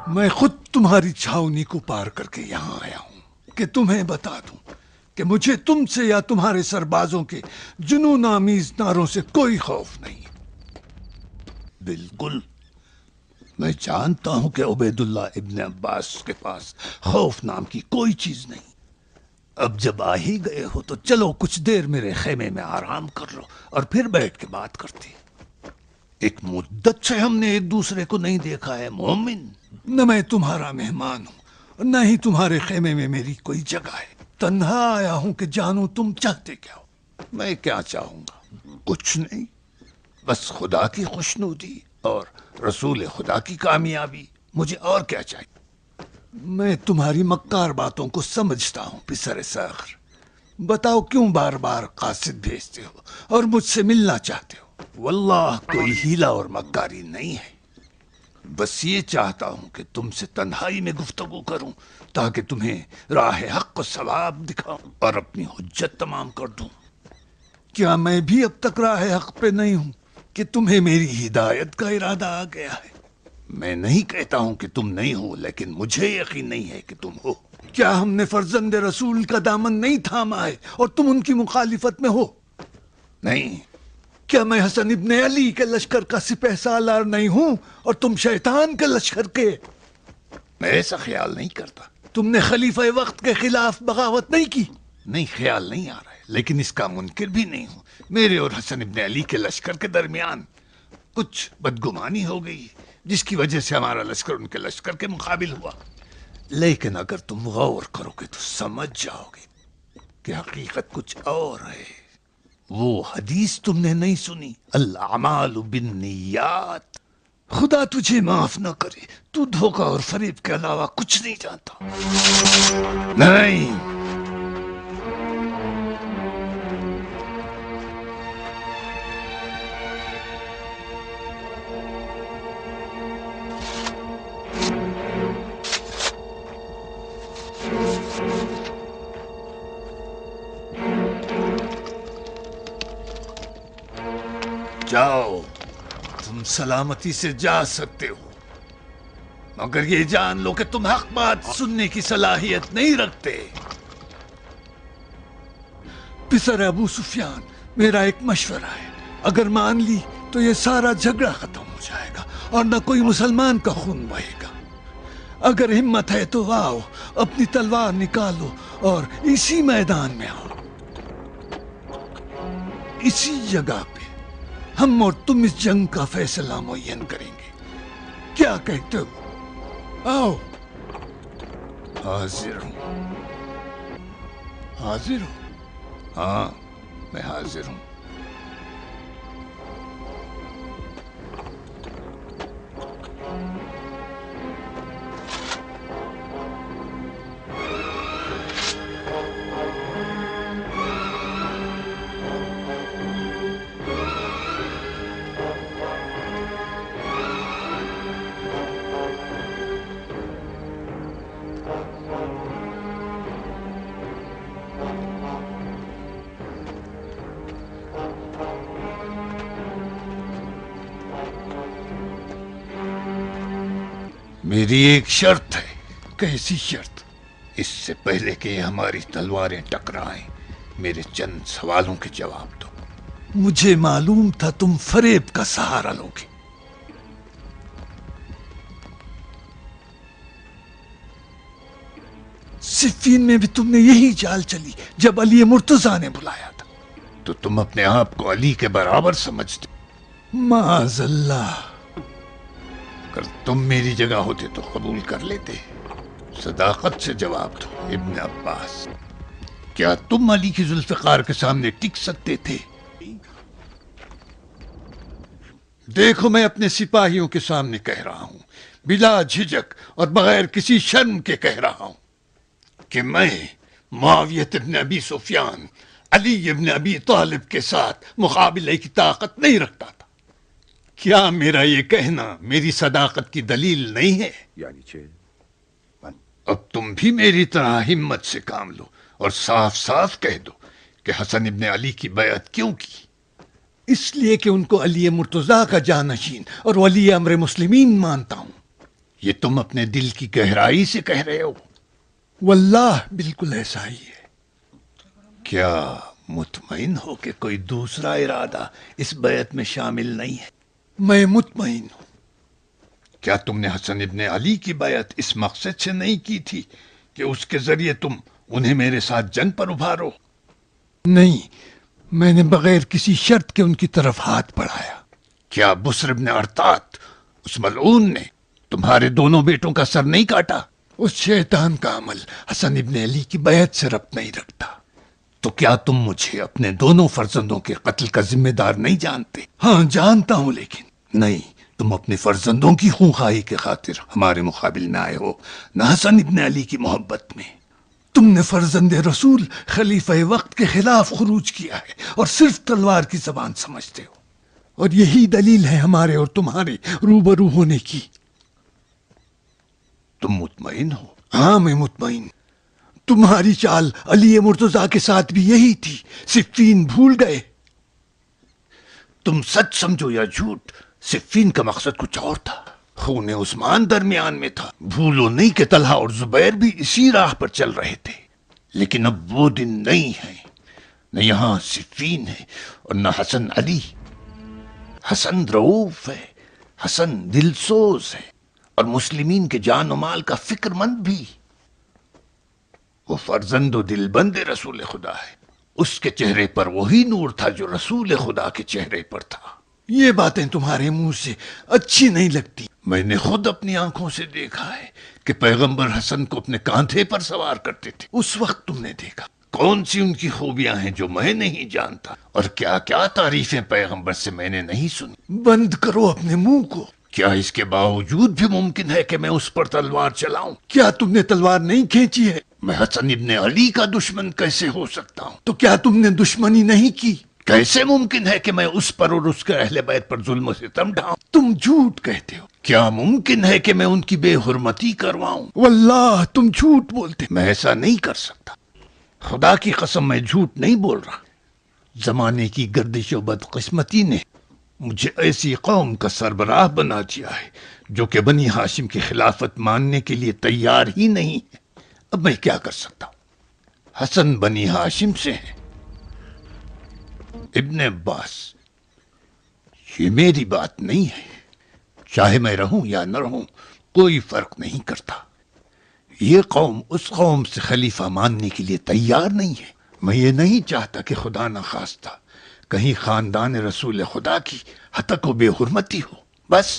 میں خود تمہاری چھاونی کو پار کر کے یہاں آیا ہوں کہ تمہیں بتا دوں کہ مجھے تم سے یا تمہارے سربازوں کے جنون آمیز نعروں سے کوئی خوف نہیں۔ بالکل، میں جانتا ہوں کہ عبید اللہ ابن عباس کے پاس خوف نام کی کوئی چیز نہیں۔ اب جب آ ہی گئے ہو تو چلو کچھ دیر میرے خیمے میں آرام کر لو اور پھر بیٹھ کے بات کرتے ہیں۔ ایک مدت سے ہم نے ایک دوسرے کو نہیں دیکھا ہے مومن۔ نہ میں تمہارا مہمان ہوں اور نہ ہی تمہارے خیمے میں میری کوئی جگہ ہے۔ تنہا آیا ہوں کہ جانوں تم چاہتے کیا ہو۔ میں کیا چاہوں گا؟ کچھ نہیں، بس خدا کی خوشنودی اور رسول خدا کی کامیابی۔ مجھے اور کیا چاہیے؟ میں تمہاری مکار باتوں کو سمجھتا ہوں پسر ساخر۔ بتاؤ کیوں بار بار قاصد بھیجتے ہو اور مجھ سے ملنا چاہتے ہو؟ واللہ کوئی ہیلا اور مکاری نہیں ہے، بس یہ چاہتا ہوں کہ تم سے تنہائی میں گفتگو کروں تاکہ تمہیں راہ حق و ثواب دکھاؤں اور اپنی حجت تمام کر دوں۔ کیا میں بھی اب تک راہ حق پہ نہیں ہوں کہ تمہیں میری ہدایت کا ارادہ آ گیا ہے؟ میں نہیں کہتا ہوں کہ تم نہیں ہو، لیکن مجھے یقین نہیں ہے کہ تم ہو۔ کیا ہم نے فرزند رسول کا دامن نہیں تھاما ہے اور تم ان کی مخالفت میں ہو؟ نہیں، کیا میں حسن ابن علی کے لشکر کا سپہ سالار نہیں ہوں اور تم شیطان کے لشکر کے؟ میں ایسا خیال نہیں کرتا۔ تم نے خلیفہ وقت کے خلاف بغاوت نہیں کی؟ نہیں، خیال نہیں آ رہا ہے، لیکن اس کا منکر بھی نہیں ہوں۔ میرے اور حسن ابن علی کے لشکر کے درمیان کچھ بدگمانی ہو گئی جس کی وجہ سے ہمارا لشکر ان کے لشکر کے مقابل ہوا، لیکن اگر تم غور کرو گے تو سمجھ جاؤ گے کہ حقیقت کچھ اور ہے۔ وہ حدیث تم نے نہیں سنی، الاعمال بالنیات؟ خدا تجھے معاف نہ کرے، تو دھوکہ اور فریب کے علاوہ کچھ نہیں جانتا۔ نہیں، جاؤ، تم سلامتی سے جا سکتے ہو، مگر یہ جان لو کہ تم حق بات سننے کی صلاحیت نہیں رکھتے۔ پسر ابو سفیان، میرا ایک مشورہ ہے، اگر مان لی تو یہ سارا جھگڑا ختم ہو جائے گا اور نہ کوئی مسلمان کا خون بہے گا۔ اگر ہمت ہے تو آؤ، اپنی تلوار نکالو اور اسی میدان میں آؤ، اسی جگہ پہ ہم اور تم اس جنگ کا فیصلہ معین کریں گے۔ کیا کہتے ہو؟ آؤ۔ حاضر ہوں۔ حاضر ہو؟ ہاں، میں حاضر ہوں۔ میری ایک شرط ہے۔ کیسی شرط؟ اس سے پہلے کہ ہماری تلواریں ٹکرائیں، میرے چند سوالوں کے جواب دو۔ مجھے معلوم تھا تم فریب کا سہارا لوگے۔ صفین میں بھی تم نے یہی چال چلی جب علی مرتضیٰ نے بلایا تھا۔ تو تم اپنے آپ کو علی کے برابر سمجھتے؟ معاذ اللہ۔ اگر تم میری جگہ ہوتے تو قبول کر لیتے۔ صداقت سے جواب دو ابن عباس، کیا تم علی کی ذوالفقار کے سامنے ٹک سکتے تھے؟ دیکھو، میں اپنے سپاہیوں کے سامنے کہہ رہا ہوں، بلا جھجک اور بغیر کسی شرم کے کہہ رہا ہوں کہ میں معاویہ ابن ابی سفیان، علی ابن ابی طالب کے ساتھ مقابلے کی طاقت نہیں رکھتا تھا۔ کیا میرا یہ کہنا میری صداقت کی دلیل نہیں ہے؟ اب تم بھی میری طرح ہمت سے کام لو اور صاف صاف کہہ دو کہ حسن ابن علی کی بیعت کیوں کی؟ اس لیے کہ ان کو علی مرتضیٰ کا جانشین اور ولی امر مسلمین مانتا ہوں۔ یہ تم اپنے دل کی گہرائی سے کہہ رہے ہو؟ واللہ بالکل ایسا ہی ہے۔ کیا مطمئن ہو کہ کوئی دوسرا ارادہ اس بیعت میں شامل نہیں ہے؟ میں مطمئن ہوں۔ کیا تم نے حسن ابن علی کی بیعت اس مقصد سے نہیں کی تھی کہ اس کے ذریعے تم انہیں میرے ساتھ جنگ پر ابھارو؟ نہیں، میں نے بغیر کسی شرط کے ان کی طرف ہاتھ بڑھایا۔ کیا بسر ابن ارطات اس ملعون نے تمہارے دونوں بیٹوں کا سر نہیں کاٹا؟ اس شیطان کا عمل حسن ابن علی کی بیعت سے ربط نہیں رکھتا۔ تو کیا تم مجھے اپنے دونوں فرزندوں کے قتل کا ذمہ دار نہیں جانتے؟ ہاں جانتا ہوں، لیکن نہیں، تم اپنے فرزندوں کی خونخواہی کے خاطر ہمارے مقابل نہ آئے ہو، نہ حسن ابن علی کی محبت میں۔ تم نے فرزند رسول خلیفہ وقت کے خلاف خروج کیا ہے اور صرف تلوار کی زبان سمجھتے ہو، اور یہی دلیل ہے ہمارے اور تمہارے روبرو ہونے کی۔ تم مطمئن ہو؟ ہاں میں مطمئن۔ تمہاری چال علی مرتضیٰ کے ساتھ بھی یہی تھی، صفین بھول گئے۔ تم سچ سمجھو یا جھوٹ، صفین کا مقصد کچھ اور تھا، خون عثمان درمیان میں تھا۔ بھولو نہیں کہ طلحہ اور زبیر بھی اسی راہ پر چل رہے تھے، لیکن اب وہ دن نہیں ہے، نہ یہاں صفین ہے اور نہ حسن علی۔ حسن رؤوف ہے، حسن دلسوز ہے، اور مسلمین کے جان و مال کا فکر مند بھی۔ وہ فرزند و دل بند رسول خدا ہے، اس کے چہرے پر وہی نور تھا جو رسول خدا کے چہرے پر تھا۔ یہ باتیں تمہارے منہ سے اچھی نہیں لگتی۔ میں نے خود اپنی آنکھوں سے دیکھا ہے کہ پیغمبر حسن کو اپنے کاندھے پر سوار کرتے تھے۔ اس وقت تم نے دیکھا۔ کون سی ان کی خوبیاں ہیں جو میں نہیں جانتا، اور کیا کیا تعریفیں پیغمبر سے میں نے نہیں سنی۔ بند کرو اپنے منہ کو۔ کیا اس کے باوجود بھی ممکن ہے کہ میں اس پر تلوار چلاؤں؟ کیا تم نے تلوار نہیں کھینچی ہے؟ میں حسن ابن علی کا دشمن کیسے ہو سکتا ہوں؟ تو کیا تم نے دشمنی نہیں کی؟ کیسے ممکن ہے کہ میں اس پر اور اس کے اہل بیت پر ظلم و ستم ڈھاؤں؟ تم جھوٹ کہتے ہو۔ کیا ممکن ہے کہ میں ان کی بے حرمتی کرواؤں؟ واللہ تم جھوٹ بولتے۔ میں ایسا نہیں کر سکتا، خدا کی قسم میں جھوٹ نہیں بول رہا۔ زمانے کی گردش و بدقسمتی نے مجھے ایسی قوم کا سربراہ بنا دیا ہے جو کہ بنی ہاشم کی خلافت ماننے کے لیے تیار ہی نہیں ہے۔ اب میں کیا کر سکتا ہوں؟ حسن بنی ہاشم سے ہے، ابن عباس، یہ میری بات نہیں ہے۔ چاہے میں رہوں یا نہ رہوں کوئی فرق نہیں کرتا۔ یہ قوم اس قوم سے خلیفہ ماننے کے لیے تیار نہیں ہے۔ میں یہ نہیں چاہتا کہ خدا نخواستہ کہیں خاندان رسول خدا کی ہتک و بے حرمتی ہو، بس۔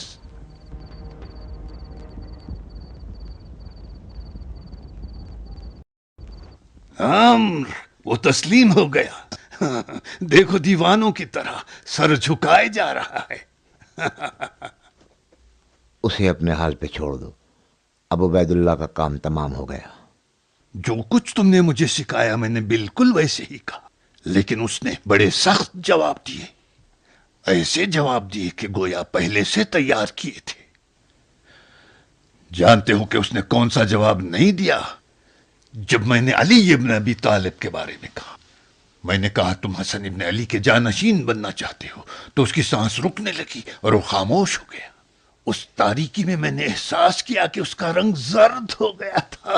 عمر وہ تسلیم ہو گیا، دیکھو دیوانوں کی طرح سر جھکائے جا رہا ہے۔ اسے اپنے حال پہ چھوڑ دو، اب عبید اللہ کا کام تمام ہو گیا۔ جو کچھ تم نے مجھے سکھایا میں نے بالکل ویسے ہی کہا، لیکن اس نے بڑے سخت جواب دیے، ایسے جواب دیے کہ گویا پہلے سے تیار کیے تھے۔ جانتے ہو کہ اس نے کون سا جواب نہیں دیا؟ جب میں نے علی ابن ابی طالب کے بارے میں کہا، میں نے کہا تم حسن ابن علی کے جانشین بننا چاہتے ہو، تو اس کی سانس رکنے لگی اور وہ خاموش ہو گیا۔ اس تاریکی میں میں نے احساس کیا کہ اس کا رنگ زرد ہو گیا تھا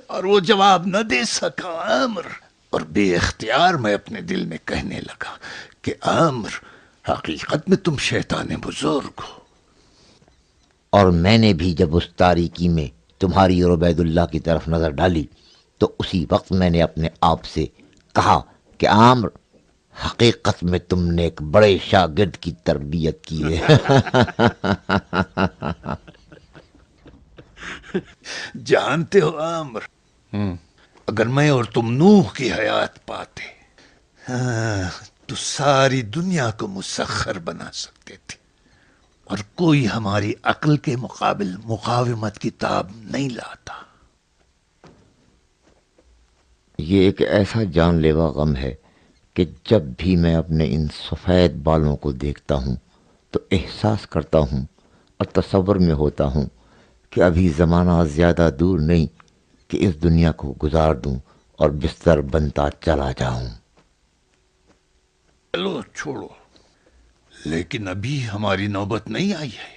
اور وہ جواب نہ دے سکا عامر، اور بے اختیار میں اپنے دل میں کہنے لگا کہ عامر حقیقت میں تم شیطان بزرگ ہو۔ اور میں نے بھی جب اس تاریکی میں تمہاری اور عبید اللہ کی طرف نظر ڈالی تو اسی وقت میں نے اپنے آپ سے کہا کہ عامر، حقیقت میں تم نے ایک بڑے شاگرد کی تربیت کی ہے۔ جانتے ہو عامر، اگر میں اور تم نوح کی حیات پاتے تو ساری دنیا کو مسخر بنا سکتے تھے، اور کوئی ہماری عقل کے مقابل مقاومت کی تاب نہیں لاتا۔ یہ ایک ایسا جان لیوا غم ہے کہ جب بھی میں اپنے ان سفید بالوں کو دیکھتا ہوں تو احساس کرتا ہوں اور تصور میں ہوتا ہوں کہ ابھی زمانہ زیادہ دور نہیں کہ اس دنیا کو گزار دوں اور بستر بنتا چلا جاؤں۔ چلو چھوڑو، لیکن ابھی ہماری نوبت نہیں آئی ہے۔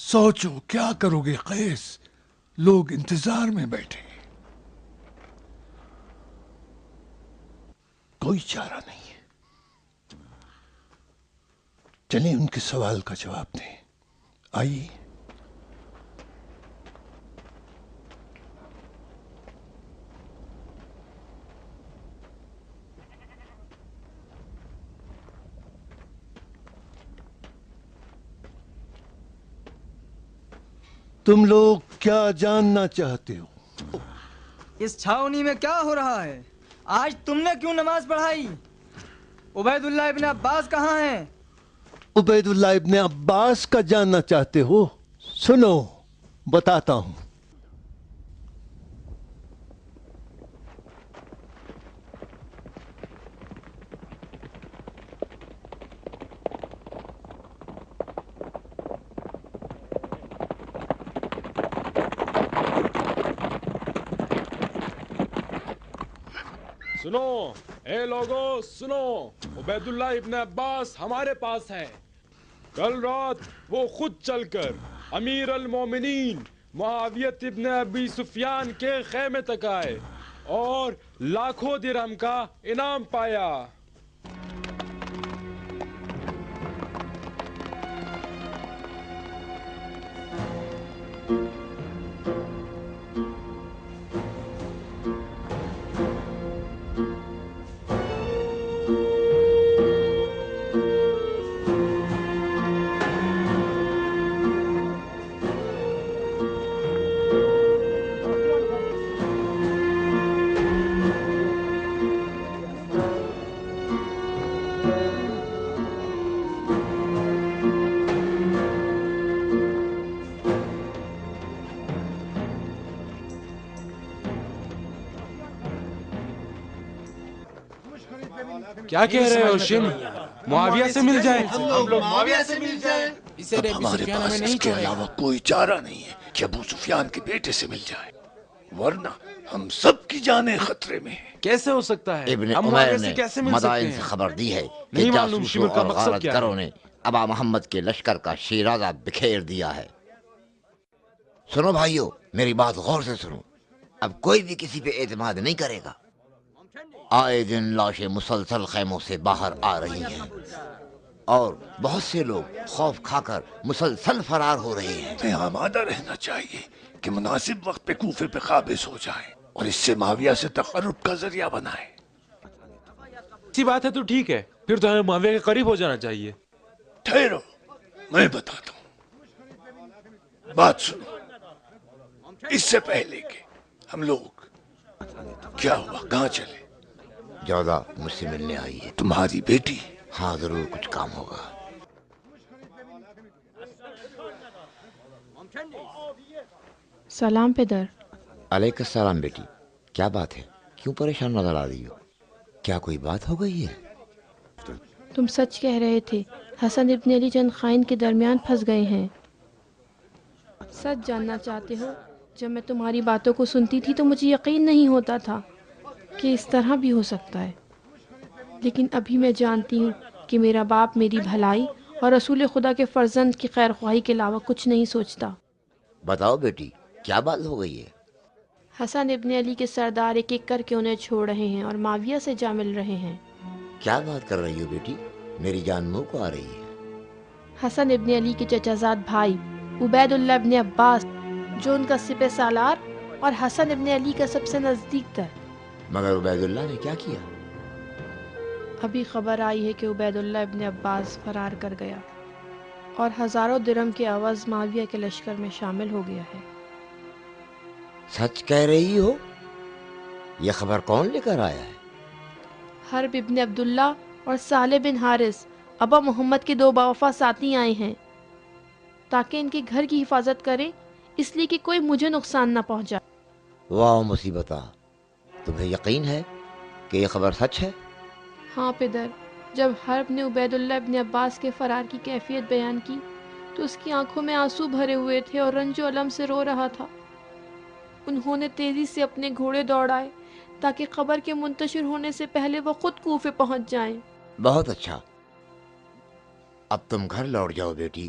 سوچو کیا کرو گے قیس؟ لوگ انتظار میں بیٹھے ہیں، کوئی چارہ نہیں ہے۔ چلیں ان کے سوال کا جواب دیں، آئیے۔ تم لوگ کیا جاننا چاہتے ہو؟ اس چھاونی میں کیا ہو رہا ہے؟ آج تم نے کیوں نماز پڑھائی؟ عبید اللہ ابن عباس کہاں ہیں؟ عبید اللہ ابن عباس کا جاننا چاہتے ہو؟ سنو بتاتا ہوں۔ سنو اے لوگو سنو، عبید اللہ ابن عباس ہمارے پاس ہے۔ کل رات وہ خود چل کر امیر المومنین معاویہ ابن ابی سفیان کے خیمے تک آئے اور لاکھوں درہم کا انعام پایا۔ کیا کہہ رہے ہو شم؟ معاویہ سے مل جائیں؟ اب ہمارے پاس اس کے علاوہ کوئی چارہ نہیں ہے کہ ابو سفیان کے بیٹے سے مل جائے، ورنہ ہم سب کی جانیں خطرے میں ہیں۔ کیسے ہو سکتا ہے؟ ابن ہم عمیر معاویہ نے سے کیسے مل سکتے مدائن سے ہیں؟ خبر دی ہے کہ نہیں معلوم جاسوسوں شمر کا اور مقصد غارت کیا ہے؟ گروں نے ابا محمد کے لشکر کا شیرازہ بکھیر دیا ہے۔ سنو بھائیو، میری بات غور سے سنو، اب کوئی بھی کسی پہ اعتماد نہیں کرے گا۔ آئے دن لاشیں مسلسل خیموں سے باہر آ رہی ہیں اور بہت سے لوگ خوف کھا کر مسلسل فرار ہو رہے ہیں۔ ہمیں آمادہ رہنا چاہیے کہ مناسب وقت پہ کوفے پہ قابض ہو جائیں اور اس سے معاویہ سے تقرب کا ذریعہ بنائیں۔ اچھی بات ہے تو ٹھیک ہے، پھر تو ہمیں معاویہ کے قریب ہو جانا چاہیے۔ ٹھہرو، میں بتاتا ہوں، بات سنو۔ اس سے پہلے کہ ہم لوگ، کیا ہوا، کہاں چلے؟ جوزا مجھ سے ملنے آئی ہے۔ تمہاری بیٹی؟ ہاں ضرور کچھ کام ہوگا۔ سلام پدر۔ علیک السلام بیٹی، کیا بات ہے؟ کیوں پریشان نظر آ رہی ہو؟ کیا کوئی بات ہو گئی ہے؟ تم سچ کہہ رہے تھے، حسن ابن علی چند خائن کے درمیان پھنس گئے ہیں۔ سچ جاننا چاہتے ہو؟ جب میں تمہاری باتوں کو سنتی تھی تو مجھے یقین نہیں ہوتا تھا کہ اس طرح بھی ہو سکتا ہے، لیکن ابھی میں جانتی ہوں کہ میرا باپ میری بھلائی اور رسول خدا کے فرزند کی خیر خواہی کے علاوہ کچھ نہیں سوچتا۔ بتاؤ بیٹی، کیا بات ہو گئی ہے؟ حسن ابن علی کے سردار ایک ایک کر کے انہیں چھوڑ رہے ہیں اور معاویہ سے جا مل رہے ہیں۔ کیا بات کر رہی ہو بیٹی؟ میری جان منہ کو آ رہی ہے۔ حسن ابن علی کے چچا زاد بھائی عبید اللہ ابن عباس، جو ان کا سپہ سالار اور حسن ابن علی کا سب سے نزدیک تر۔ مگر عبید اللہ نے کیا کیا؟ ابھی خبر آئی ہے کہ عبید اللہ ابن عباس فرار کر گیا اور ہزاروں درہم کے عوض معاویہ کے لشکر میں شامل ہو گیا ہے۔ سچ کہہ رہی ہو؟ یہ خبر کون لے کر آیا ہے؟ حرب ابن عبداللہ اور صالح بن حارث، ابا محمد کے دو باوفا ساتھی آئے ہیں تاکہ ان کے گھر کی حفاظت کریں، اس لیے کہ کوئی مجھے نقصان نہ پہنچائے۔ واہ مصیبتہ، تمہیں یقین ہے کہ یہ خبر سچ ہے؟ ہاں پدر، جب حرب نے عبید اللہ ابن عباس کے فرار کی کیفیت بیان کی تو اس کی آنکھوں میں آنسو بھرے ہوئے تھے اور رنج و الم سے رو رہا تھا۔ انہوں نے تیزی سے اپنے گھوڑے دوڑائے تاکہ خبر کے منتشر ہونے سے پہلے وہ خود کوفے پہنچ جائیں۔ بہت اچھا، اب تم گھر لوٹ جاؤ بیٹی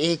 1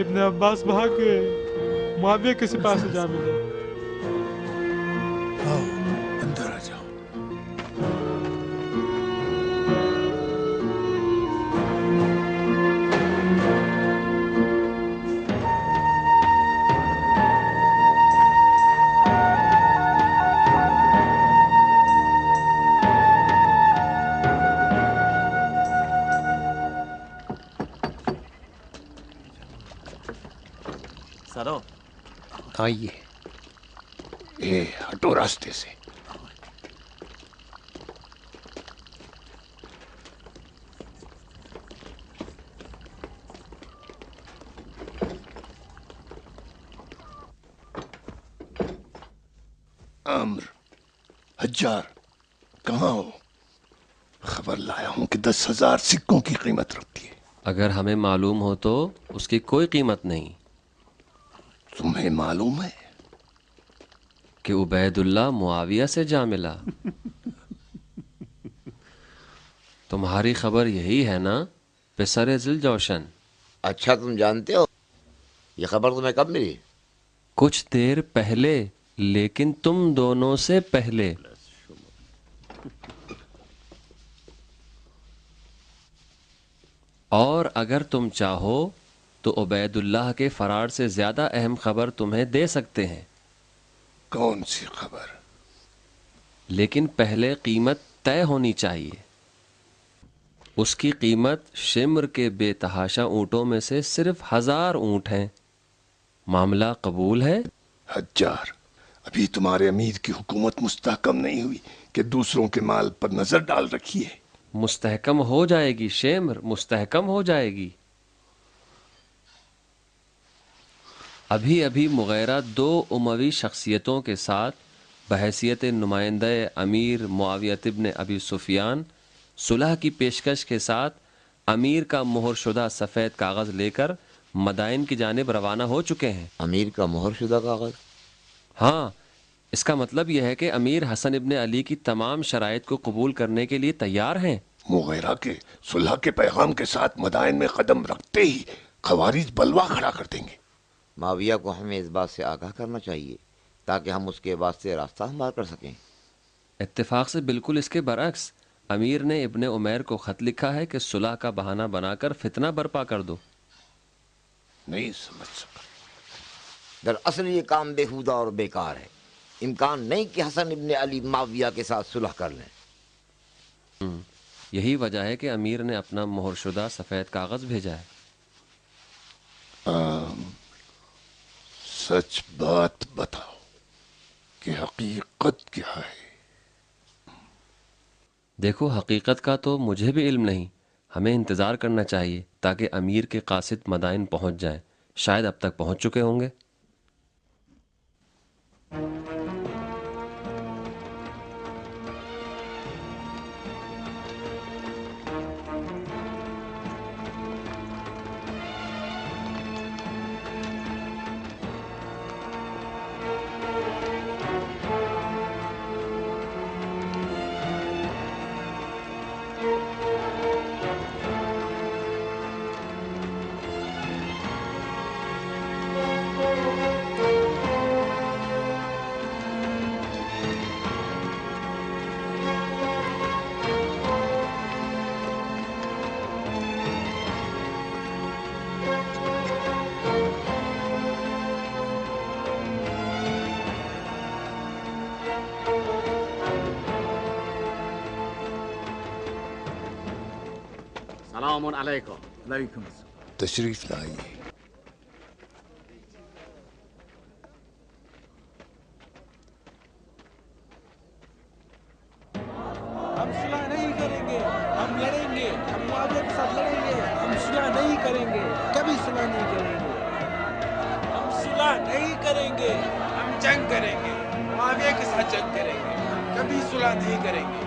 ابن عباس بھاگ گئے، معاویہ کے سپاہ سے جا ملے۔ آؤ اندر آ جاؤ۔ سرو آئیے، اے ہٹو راستے سے۔ عمر، حجار، کہاں ہو؟ خبر لایا ہوں کہ 10,000 سکوں کی قیمت رکھتی ہے۔ اگر ہمیں معلوم ہو تو اس کی کوئی قیمت نہیں۔ تمہیں معلوم ہے؟ کہ عبید اللہ معاویہ سے جا ملا۔ تمہاری خبر یہی ہے نا پسر ذل جوشن؟ اچھا تم جانتے ہو؟ یہ خبر تمہیں کب ملی؟ کچھ دیر پہلے، لیکن تم دونوں سے پہلے۔ اور اگر تم چاہو تو عبید اللہ کے فرار سے زیادہ اہم خبر تمہیں دے سکتے ہیں۔ کون سی خبر؟ لیکن پہلے قیمت طے ہونی چاہیے۔ اس کی قیمت شمر کے بے تحاشا اونٹوں میں سے صرف 1000 اونٹ ہیں۔ معاملہ قبول ہے؟ حجار، ابھی تمہارے امیر کی حکومت مستحکم نہیں ہوئی کہ دوسروں کے مال پر نظر ڈال رکھی ہے۔ مستحکم ہو جائے گی شمر، مستحکم ہو جائے گی۔ ابھی مغیرہ 2 اموی شخصیتوں کے ساتھ بحیثیت نمائندہ امیر معاویہ ابن ابی سفیان صلح کی پیشکش کے ساتھ امیر کا مہر شدہ سفید کاغذ لے کر مدائن کی جانب روانہ ہو چکے ہیں۔ امیر کا مہر شدہ کاغذ؟ ہاں، اس کا مطلب یہ ہے کہ امیر حسن ابن علی کی تمام شرائط کو قبول کرنے کے لیے تیار ہیں۔ مغیرہ کے صلح کے پیغام کے ساتھ مدائن میں قدم رکھتے ہی خوارج بلوا کھڑا کر دیں گے۔ معاویہ کو ہمیں اس بات سے آگاہ کرنا چاہیے تاکہ ہم اس کے واسطے راستہ ہموار کر سکیں۔ اتفاق سے بالکل اس کے برعکس، امیر نے ابن عمیر کو خط لکھا ہے کہ صلح کا بہانہ بنا کر فتنہ برپا کر دو۔ نہیں سمجھ سکا۔ دراصل یہ کام بےہودہ اور بیکار ہے۔ امکان نہیں کہ حسن ابن علی معاویہ کے ساتھ صلح کر لیں۔ یہی وجہ ہے کہ امیر نے اپنا مہر شدہ سفید کاغذ بھیجا ہے۔ سچ بات بتاؤ کہ حقیقت کیا ہے؟ دیکھو، حقیقت کا تو مجھے بھی علم نہیں۔ ہمیں انتظار کرنا چاہیے تاکہ امیر کے قاصد مدائن پہنچ جائیں۔ شاید اب تک پہنچ چکے ہوں گے۔ سلام علیکم۔ وعلیکم السلام۔ تشریف لائیے۔ ہم صلح نہیں کریں گے، ہم لڑیں گے، ہم معاویہ کے ساتھ لڑیں گے، ہم صلح نہیں کریں گے، کبھی صلح نہیں کریں گے، ہم صلح نہیں کریں گے، ہم جنگ کریں گے، معاویہ کے ساتھ جنگ کریں گے، کبھی صلح نہیں کریں گے۔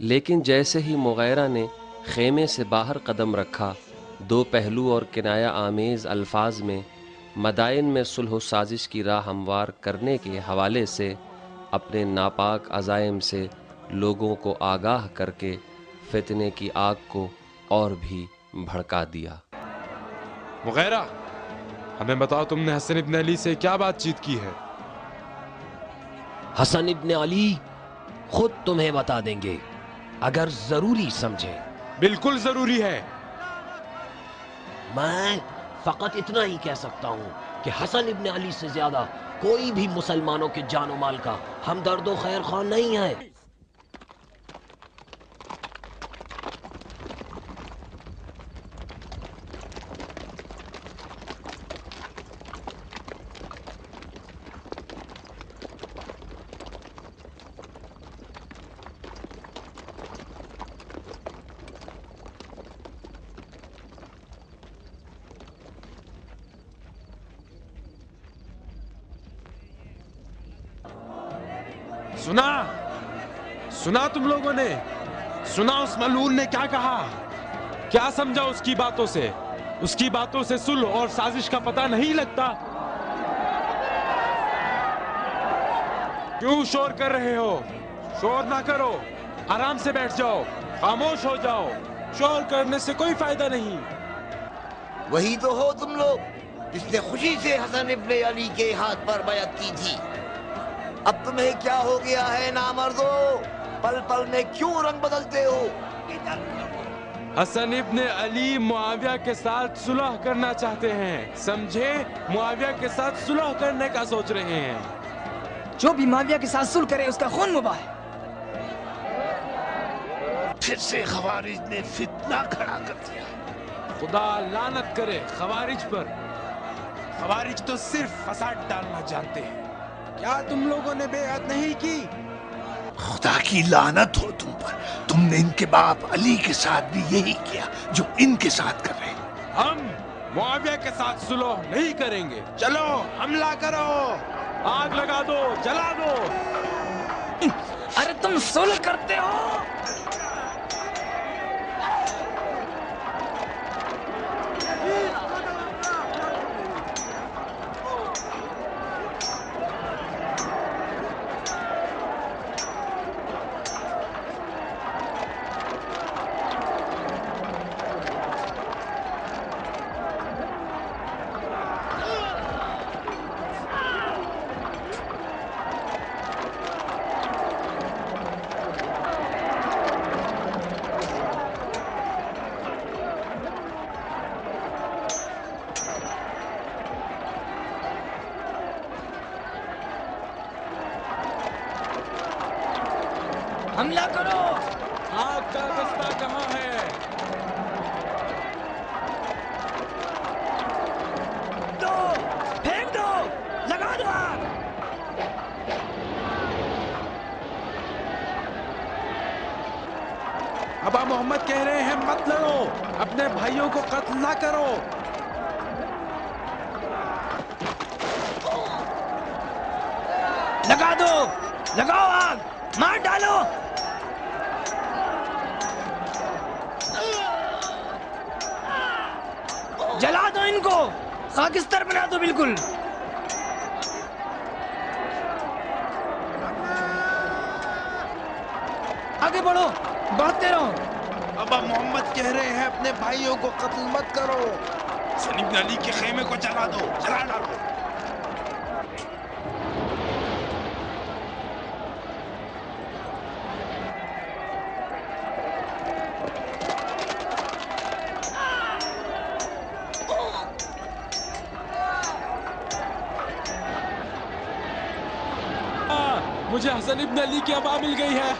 لیکن جیسے ہی مغیرہ نے خیمے سے باہر قدم رکھا، دو پہلو اور کنایہ آمیز الفاظ میں مدائن میں صلح و سازش کی راہ ہموار کرنے کے حوالے سے اپنے ناپاک عزائم سے لوگوں کو آگاہ کر کے فتنے کی آگ کو اور بھی بھڑکا دیا۔ مغیرہ، ہمیں بتاؤ تم نے حسن ابن علی سے کیا بات چیت کی ہے؟ حسن ابن علی خود تمہیں بتا دیں گے اگر ضروری سمجھے۔ بالکل ضروری ہے۔ میں فقط اتنا ہی کہہ سکتا ہوں کہ حسن ابن علی سے زیادہ کوئی بھی مسلمانوں کے جان و مال کا ہمدرد و خیر خواہ نہیں ہے۔ سنا تم لوگوں نے؟ سنا اس ملعون نے کیا کہا؟ کیا سمجھا اس کی باتوں سے؟ اس کی باتوں سے صلح اور سازش کا پتہ نہیں لگتا؟ کیوں شور کر رہے ہو؟ شور نہ کرو، آرام سے بیٹھ جاؤ، خاموش ہو جاؤ، شور کرنے سے کوئی فائدہ نہیں۔ وہی تو ہو تم لوگ جس نے خوشی سے حسن ابن علی کے ہاتھ پر بیعت کی تھی۔ اب تمہیں کیا ہو گیا ہے نامردو؟ پل پل میں کیوں رنگ بدلتے ہو؟ حسن ابن علی معاویہ کے ساتھ صلح کرنا چاہتے ہیں، سمجھے؟ معاویہ کے ساتھ صلح کرنے کا سوچ رہے ہیں۔ جو بھی معاویہ کے ساتھ صلح کرے اس کا خون مباح ہے۔ پھر سے خوارج نے فتنہ کھڑا کر دیا۔ خدا لعنت کرے خوارج پر۔ خوارج تو صرف فساد ڈالنا جانتے ہیں۔ کیا تم لوگوں نے بیعت نہیں کی؟ خدا کی لعنت ہو تم پر، تم نے ان کے باپ علی کے ساتھ بھی یہی کیا جو ان کے ساتھ کر رہے ہیں۔ ہم معاویہ کے ساتھ صلح نہیں کریں گے۔ چلو حملہ کرو، آگ لگا دو، جلا دو۔ ارے تم صلح کرتے ہو؟ حملہ کرو۔ آگ کا دستہ کہاں ہے؟ دو، پھینک دو، لگا دو آگ۔ ابا محمد کہہ رہے ہیں مت لڑو، اپنے بھائیوں کو قتل نہ کرو۔ لگا دو، لگاؤ آگ، مار ڈالو۔ جلا دو ان کو، خاکستر بنا دو بالکل۔ آگے بڑھو، بڑھتے رہو۔ ابا محمد کہہ رہے ہیں اپنے بھائیوں کو قتل مت کرو۔ حسن ابن علی کے خیمے کو جلا دو، جلا ڈالو۔ مجھے حسن ابن علی کی ابا مل گئی ہے۔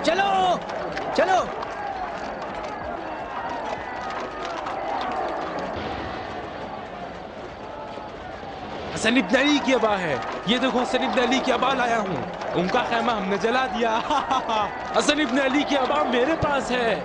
چلو چلو۔ حسن ابن علی کی ابا ہے، یہ دیکھو حسن ابن علی کی ابا لایا ہوں، ان کا خیمہ ہم نے جلا دیا۔ حسن ابن علی کی ابا میرے پاس ہے۔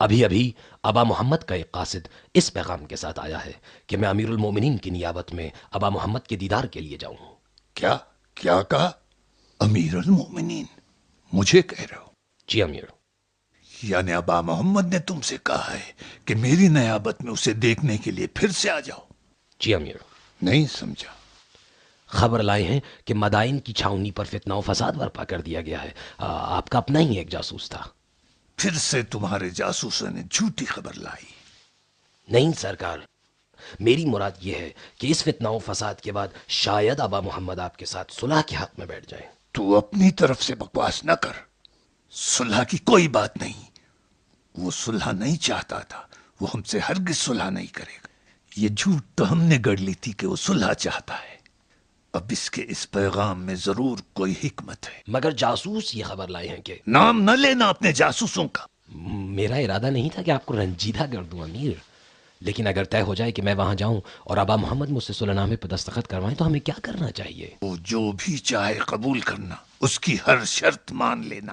ابھی ابھی ابا محمد کا ایک قاصد اس پیغام کے ساتھ آیا ہے کہ میں امیر المومنین کی نیابت میں ابا محمد کے دیدار کے لیے جاؤں۔ کیا کیا کہا؟ امیر المومنین مجھے کہہ رہے ہو؟ جی امیر۔ یعنی ابا محمد نے تم سے کہا ہے کہ میری نیابت میں اسے دیکھنے کے لیے پھر سے آ جاؤ؟ جی امیر۔ نہیں سمجھا۔ خبر لائے ہیں کہ مدائن کی چھاونی پر فتنہ و فساد برپا کر دیا گیا ہے۔ آپ کا اپنا ہی ایک جاسوس تھا۔ پھر سے تمہارے جاسوسوں نے جھوٹی خبر لائی؟ نہیں سرکار، میری مراد یہ ہے کہ اس فتنہ و فساد کے بعد شاید ابا محمد آپ کے ساتھ صلح کے حق میں بیٹھ جائیں۔ تو اپنی طرف سے بکواس نہ کر، صلح کی کوئی بات نہیں۔ وہ صلح نہیں چاہتا تھا، وہ ہم سے ہرگز صلح نہیں کرے گا۔ یہ جھوٹ تو ہم نے گڑھ لی تھی کہ وہ صلح چاہتا ہے۔ اب اس کے اس پیغام میں ضرور کوئی حکمت ہے۔ مگر جاسوس یہ خبر لائے ہیں کہ… نام نہ لینا اپنے جاسوسوں کا۔ میرا ارادہ نہیں تھا کہ آپ کو رنجیدہ کر دوں امیر، لیکن اگر طے ہو جائے کہ میں وہاں جاؤں اور ابا محمد مجھ سے صلح نامے پہ دستخط کروائیں تو ہمیں کیا کرنا چاہیے؟ وہ جو بھی چاہے قبول کرنا، اس کی ہر شرط مان لینا۔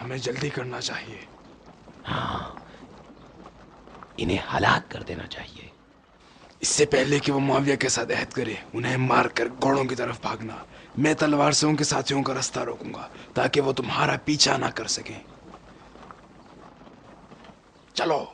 ہمیں جلدی کرنا چاہیے۔ ہاں، انہیں ہلاک کر دینا چاہیے۔ اس سے پہلے کہ وہ معاویہ کے ساتھ عہد کرے، انہیں مار کر گھوڑوں کی طرف بھاگنا۔ میں تلوار سے ان کے ساتھیوں کا راستہ روکوں گا تاکہ وہ تمہارا پیچھا نہ کر سکیں۔ چلو۔